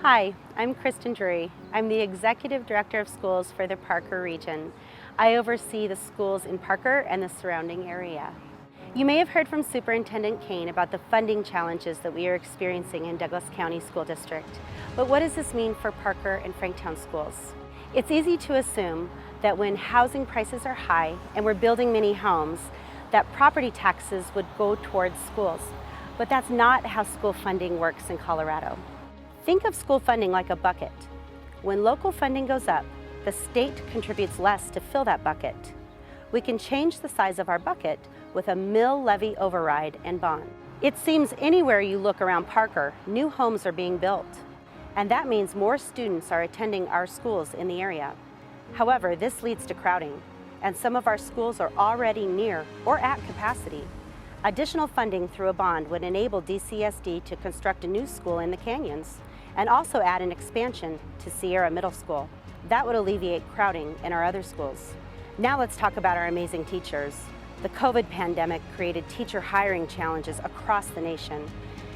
Hi, I'm Kristin Drury. I'm the Executive Director of Schools for the Parker region. I oversee the schools in Parker and the surrounding area. You may have heard from Superintendent Kane about the funding challenges that we are experiencing in Douglas County School District. But what does this mean for Parker and Franktown schools? It's easy to assume that when housing prices are high and we're building many homes, that property taxes would go towards schools. But that's not how school funding works in Colorado. Think of school funding like a bucket. When local funding goes up, the state contributes less to fill that bucket. We can change the size of our bucket with a mill levy override and bond. It seems anywhere you look around Parker, new homes are being built. And that means more students are attending our schools in the area. However, this leads to crowding, and some of our schools are already near or at capacity. Additional funding through a bond would enable DCSD to construct a new school in the canyons and also add an expansion to Sierra Middle School. That would alleviate crowding in our other schools. Now let's talk about our amazing teachers. The COVID pandemic created teacher hiring challenges across the nation.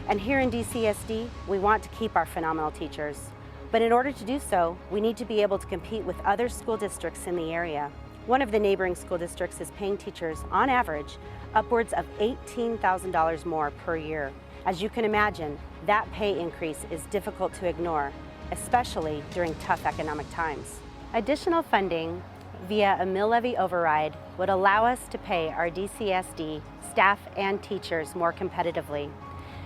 And here in DCSD, we want to keep our phenomenal teachers. But in order to do so, we need to be able to compete with other school districts in the area. One of the neighboring school districts is paying teachers, on average, upwards of $18,000 more per year. As you can imagine, that pay increase is difficult to ignore, especially during tough economic times. Additional funding via a mill levy override would allow us to pay our DCSD staff and teachers more competitively.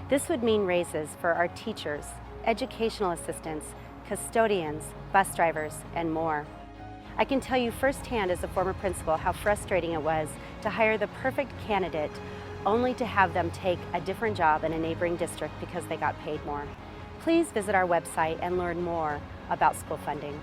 This would mean raises for our teachers, educational assistants, custodians, bus drivers, and more. I can tell you firsthand as a former principal how frustrating it was to hire the perfect candidate only to have them take a different job in a neighboring district because they got paid more. Please visit our website and learn more about school funding.